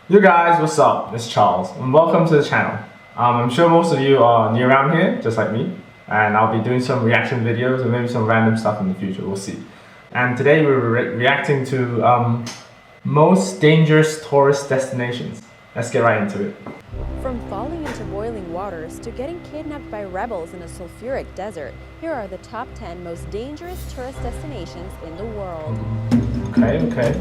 You guys, what's up? It's Charles, and welcome to the channel. I'm sure most of you are new around here, just like me, and I'll be doing some reaction videos and maybe some random stuff in the future, we'll see. And today we're reacting to most dangerous tourist destinations. Let's get right into it. From falling into boiling waters to getting kidnapped by rebels in a sulfuric desert, here are the top 10 most dangerous tourist destinations in the world. Okay.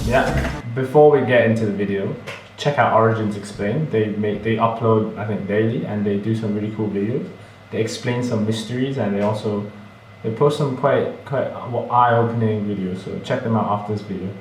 Yeah, before we get into the video, check out Origins Explained. They upload, I think, daily, and they do some really cool videos. They explain some mysteries, and they post some quite eye-opening videos. So check them out after this video.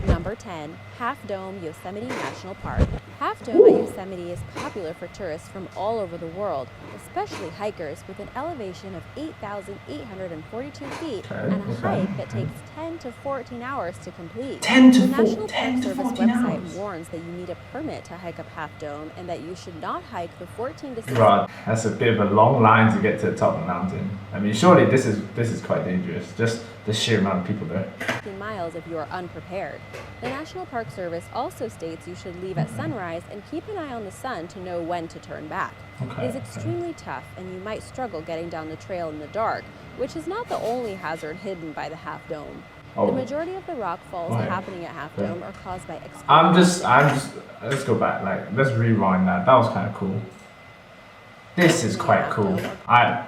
Number 10. Half Dome Yosemite National Park. Half Dome at Yosemite is popular for tourists from all over the world, especially hikers, with an elevation of 8,842 feet and a hike that takes 10 to 14 hours to complete. The National Park Service website warns that you need a permit to hike up Half Dome and that you should not hike the 14 to 16. Right, that's a bit of a long line to get to the top of the mountain. I mean, surely this is quite dangerous. Just the sheer amount of people there. 15 miles if you are unprepared. The National Park Service also states you should leave at sunrise and keep an eye on the sun to know when to turn back. It is extremely tough, and you might struggle getting down the trail in the dark, which is not the only hazard hidden by the Half Dome. The majority of the rock falls happening at Half Dome are caused by let's go back, let's rewind that. That was kind of cool. This is quite cool. I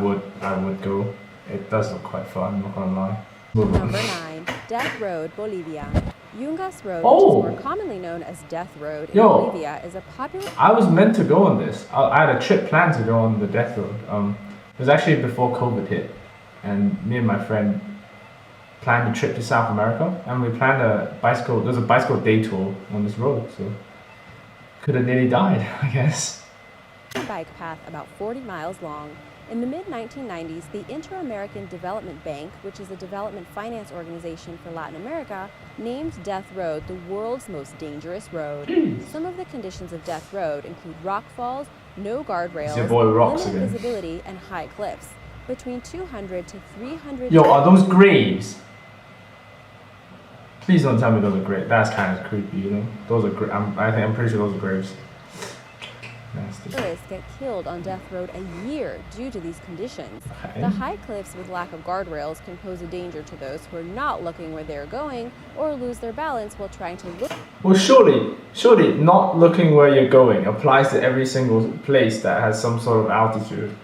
would go. It does look quite fun, I'm not gonna lie. Number 9. Death Road, Bolivia. Yungas Road, which is more commonly known as Death Road in Bolivia, is a popular... I was meant to go on this. I had a trip planned to go on the Death Road. It was actually before COVID hit, and me and my friend planned a trip to South America, and we planned there's a bicycle day tour on this road, so could have nearly died, I guess. A bike path about 40 miles long. In the mid-1990s, the Inter-American Development Bank, which is a development finance organization for Latin America, named Death Road the world's most dangerous road. Some of the conditions of Death Road include rock falls, no guardrails, limited visibility, and high cliffs. Between 200 to 300... Yo, are those graves? Please don't tell me those are graves. That's kind of creepy, you know? Those are I'm pretty sure those are graves. Tourists get killed on Death Road a year due to these conditions. The high cliffs with lack of guardrails can pose a danger to those who are not looking where they're going or lose their balance while trying to look. Well, surely not looking where you're going applies to every single place that has some sort of altitude.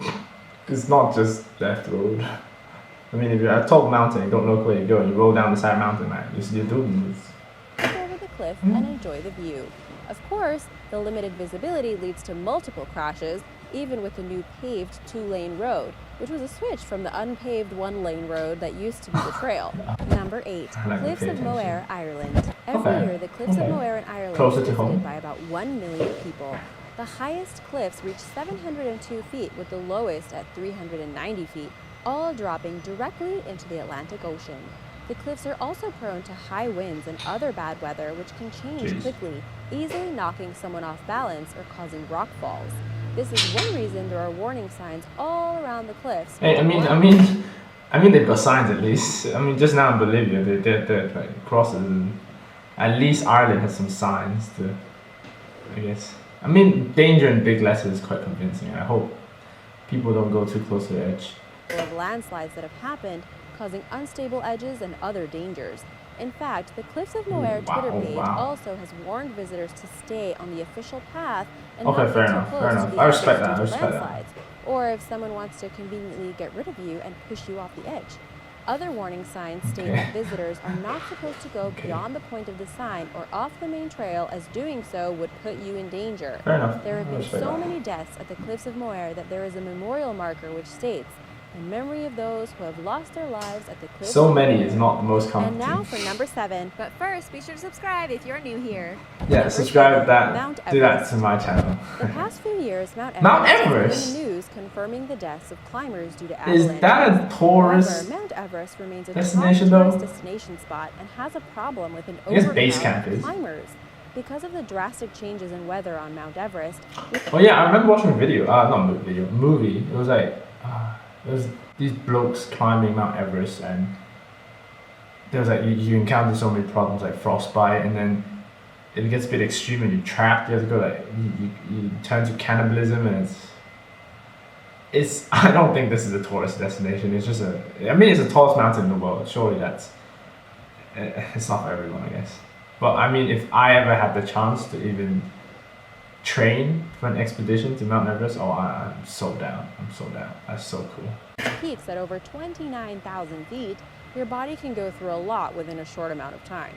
It's not just Death Road. I mean, if you're at a top mountain and you don't look where you're going, you roll down the side mountain, man. You're doing this. Look over the cliff and enjoy the view. Of course, the limited visibility leads to multiple crashes, even with the new paved 2-lane road, which was a switch from the unpaved 1-lane road that used to be the trail. Number 8. Cliffs of Moher, Ireland. Every year, the Cliffs of Moher in Ireland are visited by about 1 million people. The highest cliffs reach 702 feet, with the lowest at 390 feet, all dropping directly into the Atlantic Ocean. The cliffs are also prone to high winds and other bad weather, which can change quickly, easily knocking someone off balance or causing rock falls. This is one reason there are warning signs all around the cliffs. Hey, I mean, they've got signs at least. I mean, just now in Bolivia, they're like crosses, and at least Ireland has some signs to, I guess. I mean, danger in big letters is quite convincing. I hope people don't go too close to the edge. Of landslides that have happened, causing unstable edges and other dangers. In fact, the Cliffs of Moher Twitter page also has warned visitors to stay on the official path and not get too close to the edges due to landslides, or if someone wants to conveniently get rid of you and push you off the edge. Other warning signs state that visitors are not supposed to go beyond the point of the sign or off the main trail, as doing so would put you in danger. There have been so many deaths at the Cliffs of Moher that there is a memorial marker which states, in memory of those who have lost their lives at the cliffs. So many is not the most common. And now for number 7. But first, be sure to subscribe if you're new here. Yeah, subscribe that. Do that to my channel. The past few years, Mount Everest has been in the news confirming the deaths of climbers due to avalanches. Is that a tourist Mount Everest remains a destination, top tourist destination spot and has a problem with an overcrowd of climbers. Because of the drastic changes in weather on Mount Everest. Oh yeah, I remember watching a video. Movie. It was like. There's these blokes climbing Mount Everest, and there's like you encounter so many problems like frostbite, and then it gets a bit extreme and you're trapped. You have to go like you turn to cannibalism, and it's I don't think this is a tourist destination. It's just it's the tallest mountain in the world. Surely it's not for everyone, I guess. But I mean, if I ever had the chance to even train for an expedition to Mount Everest, I'm so down. I'm so down. That's so cool. Peaks at over 29,000 feet, your body can go through a lot within a short amount of time.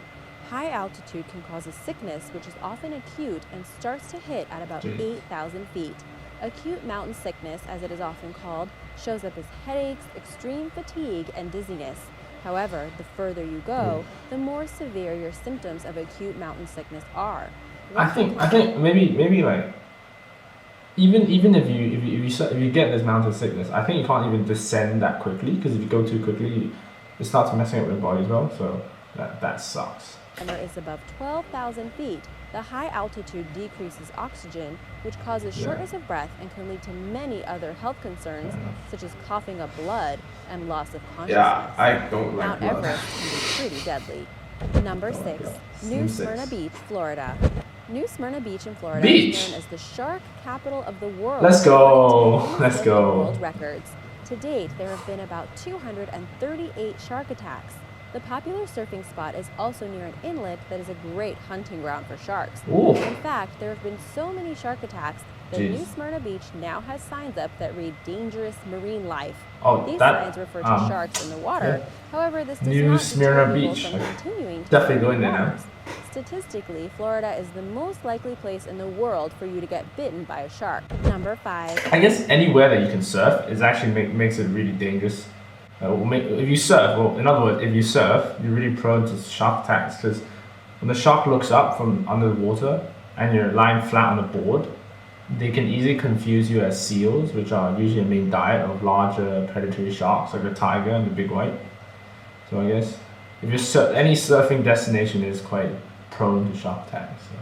High altitude can cause a sickness which is often acute and starts to hit at about 8,000 feet. Acute mountain sickness, as it is often called, shows up as headaches, extreme fatigue, and dizziness. However, the further you go, the more severe your symptoms of acute mountain sickness are. I think maybe like even if you get this mountain sickness, I think you can't even descend that quickly, because if you go too quickly, it starts messing up your body as well. So that sucks. And there is above 12,000 feet, the high altitude decreases oxygen, which causes shortness of breath and can lead to many other health concerns, such as coughing up blood and loss of consciousness. Yeah, I don't like Mount blood. Everest can be pretty deadly. Number 6, New Smyrna Beach, Florida. New Smyrna Beach in Florida is known as the shark capital of the world. Let's go. Let's go. World records. To date, there have been about 238 shark attacks. The popular surfing spot is also near an inlet that is a great hunting ground for sharks. Ooh. In fact, there have been so many shark attacks that New Smyrna Beach now has signs up that read dangerous marine life. These signs refer to sharks in the water. However, this does New not Smyrna deter people Beach. from continuing to Definitely swim going there in now. waters. Statistically, Florida is the most likely place in the world for you to get bitten by a shark. Number 5. I guess anywhere that you can surf is actually makes it really dangerous. If you surf, well, in other words, if you surf, you're really prone to shark attacks, because when the shark looks up from under the water and you're lying flat on the board, they can easily confuse you as seals, which are usually a main diet of larger predatory sharks like the tiger and the big white. So I guess if you're any surfing destination is quite prone to shark attacks. So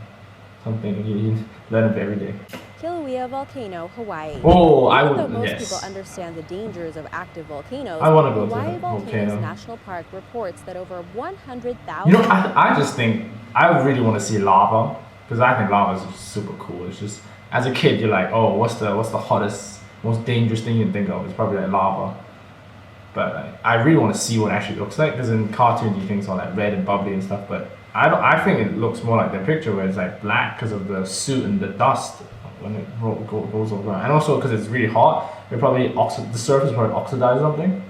something you learn of every day. Kilauea Volcano, Hawaii. Oh, Even though most people understand the dangers of active volcanoes, I want to go Hawaii to the Volcanoes volcano. National Park reports that over 100,000... You know, I just think I really want to see lava, because I think lava is super cool. It's just, as a kid, you're like, oh, what's the hottest, most dangerous thing you can think of? It's probably like lava. But I really want to see what it actually looks like, because in cartoons you think it's all like red and bubbly and stuff, but I think it looks more like the picture where it's like black because of the soot and the dust when it goes over, and also because it's really hot, it probably the surface probably oxidize something.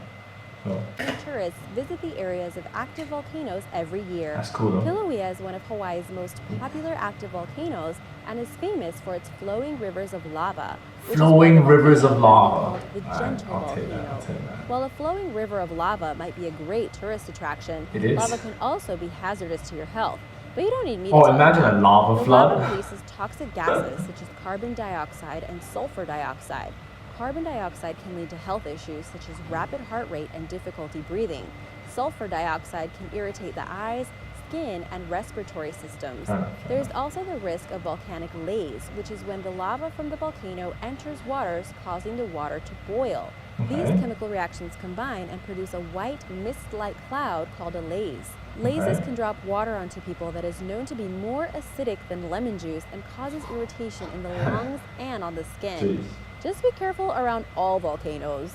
So tourists visit the areas of active volcanoes every year. That's cool though. Kilauea is one of Hawaii's most popular active volcanoes and is famous for its flowing rivers of lava. Flowing rivers of lava. The gentle I'll take volcano. that. While a flowing river of lava might be a great tourist attraction, It is. lava can also be hazardous to your health. But you don't need me to Oh, tell you imagine that. a lava The flood. lava releases toxic gases such as carbon dioxide and sulfur dioxide. Carbon dioxide can lead to health issues such as rapid heart rate and difficulty breathing. Sulfur dioxide can irritate the eyes, skin, and respiratory systems. There's also the risk of volcanic laze, which is when the lava from the volcano enters waters, causing the water to boil. These chemical reactions combine and produce a white mist-like cloud called a laze. Lazes can drop water onto people that is known to be more acidic than lemon juice and causes irritation in the lungs and on the skin. Just be careful around all volcanoes.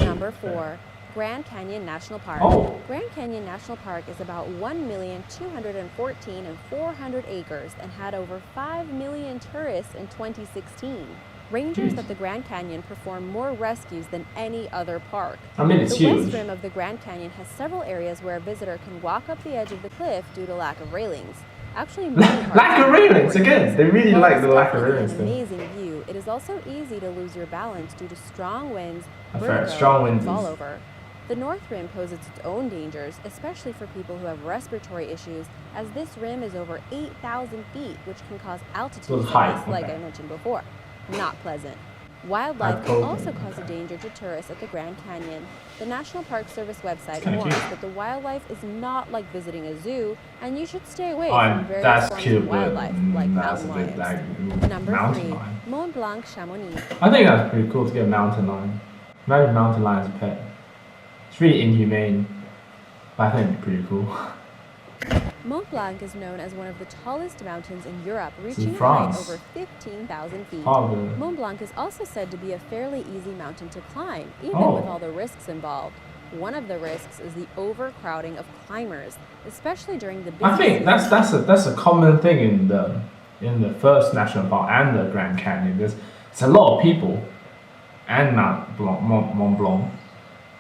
Number 4. Grand Canyon National Park. Grand Canyon National Park is about 1,214,400 acres and had over 5 million tourists in 2016. Rangers at the Grand Canyon perform more rescues than any other park. It's the huge. west rim of the Grand Canyon has several areas where a visitor can walk up the edge of the cliff due to lack of railings. Actually, many parks lack of railings again. They really While like it's the lack of definitely railings an thing. amazing view, it is also easy to lose your balance due to strong winds, Strong vertigo, winds and fall over. The North Rim poses its own dangers, especially for people who have respiratory issues, as this rim is over 8,000 feet, which can cause altitude sickness, like I mentioned before. Not pleasant. Wildlife can also cause a danger to tourists at the Grand Canyon. The National Park Service website warns that the wildlife is not like visiting a zoo, and you should stay away from various forms of wildlife, like mountain lions. Number 3, Mont Blanc, Chamonix. I think that's pretty cool to get a mountain lion. Imagine mountain lion's pet. It's really inhumane. But I think it'd be pretty cool. Mont Blanc is known as one of the tallest mountains in Europe, in reaching a height France. over 15,000 feet. Oh, Mont Blanc is also said to be a fairly easy mountain to climb, even Oh. with all the risks involved. One of the risks is the overcrowding of climbers, especially during the busy I think season. that's a common thing in the first national park and the Grand Canyon. It's a lot of people, and Mont Blanc.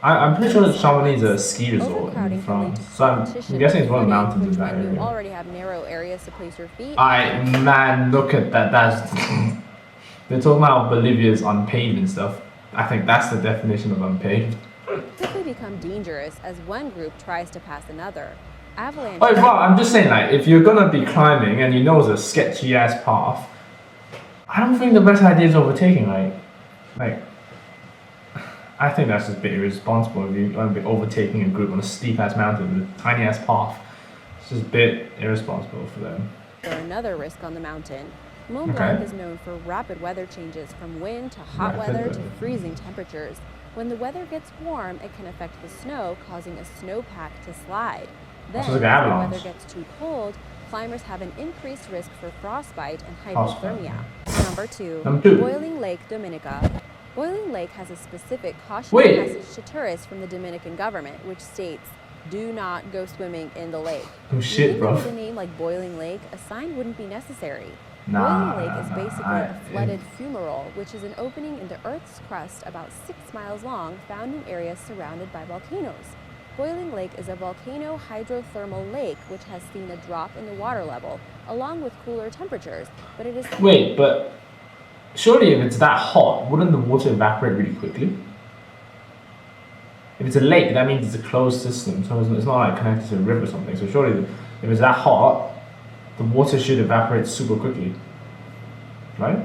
I'm pretty sure that Chamonix is a ski resort in Overcrowding can lead France, to so I'm competition guessing it's one of the footing, mountains in which that when you area. already have narrow areas to place your feet. Man, look at that. That's they're talking about Bolivia's unpaved and stuff. I think that's the definition of unpaved. Quickly become dangerous as one group tries to pass another. Avalanche. Oh, well, I'm just saying, like, if you're gonna be climbing and you know it's a sketchy ass path, I don't think the best idea is overtaking. Like, I think that's just a bit irresponsible if you're gonna be overtaking a group on a steep ass mountain with a tiny ass path. It's just a bit irresponsible for them. Or another risk on the mountain. Mont Okay. Blanc is known for rapid weather changes from wind to hot Rapid weather to weather. freezing temperatures. When the weather gets warm, it can affect the snow, causing a snowpack to slide. Then, So it's like if the avalanche. weather gets too cold, climbers have an increased risk for frostbite and Frostbite. hypothermia. Number two, Number two. Boiling Lake, Dominica. Boiling Lake has a specific cautionary Wait. message to tourists from the Dominican government, which states, "Do not go swimming in the lake." Oh shit, Even bro. with a name like Boiling Lake, a sign wouldn't be necessary. Nah, Boiling Lake is nah, basically I- a flooded fumarole, which is an opening in the Earth's crust about 6 miles long, found in areas surrounded by volcanoes. Boiling Lake is a volcano hydrothermal lake which has seen a drop in the water level, along with cooler temperatures, but it is Wait, but surely if it's that hot, wouldn't the water evaporate really quickly? If it's a lake, that means it's a closed system, so it's not like connected to a river or something. So surely, if it's that hot, the water should evaporate super quickly, right?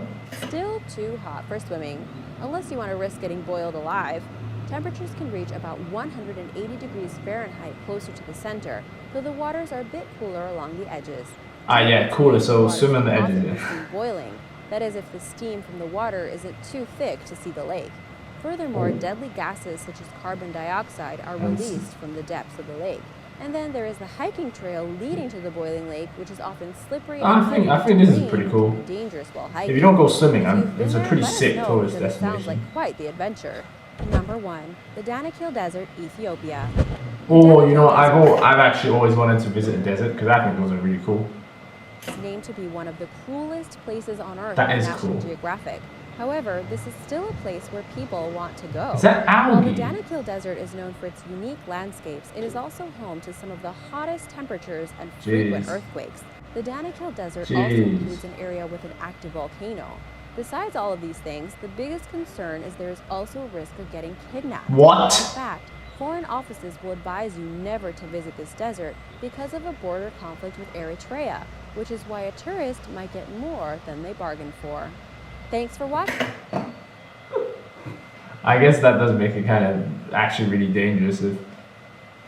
still too hot for swimming, unless you want to risk getting boiled alive. Temperatures can reach about 180 degrees Fahrenheit closer to the center, though the waters are a bit cooler along the edges. Ah, yeah, cooler. So Water swim on the can edges. often Yeah. be seen boiling. That is, if the steam from the water isn't too thick to see the lake. Furthermore, deadly gases such as carbon dioxide are I see. released from the depths of the lake. And then there is the hiking trail leading to the boiling lake, which is often slippery and I think muddy, this is terrain pretty which cool. can be dangerous while hiking. If you don't go swimming, If you've been it's a there, pretty let us sick know, tourist because it sounds destination. like quite the adventure. Number 1, the Danakil Desert, Ethiopia. Oh, you know, I've actually always wanted to visit a desert because I think those are really cool. It's named to be one of the coolest places on Earth That by is National cool. Geographic. However, this is still a place where people want to go. Is that While the algae? Danakil Desert is known for its unique landscapes, it is also home to some of the hottest temperatures and frequent Jeez. earthquakes. The Danakil Desert also Jeez. includes an area with an active volcano. Besides all of these things, the biggest concern is there is also a risk of getting kidnapped. What? In fact, foreign offices will advise you never to visit this desert because of a border conflict with Eritrea, which is why a tourist might get more than they bargained for. Thanks for watching. I guess that does make it kind of actually really dangerous if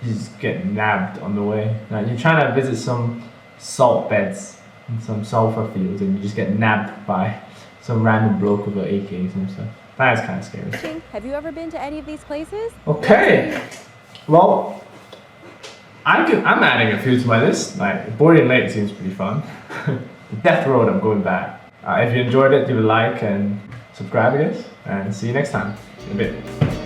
you just get nabbed on the way. Like you're trying to visit some salt beds and some sulfur fields and you just get nabbed by some random bloke with an AKs and stuff. That is kind of scary. Have you ever been to any of these places? Okay. Well, I'm adding a few to my list. Like Boiling Lake seems pretty fun. Death Road, I'm going back. If you enjoyed it, give a like and subscribe, I guess. And see you next time in a bit.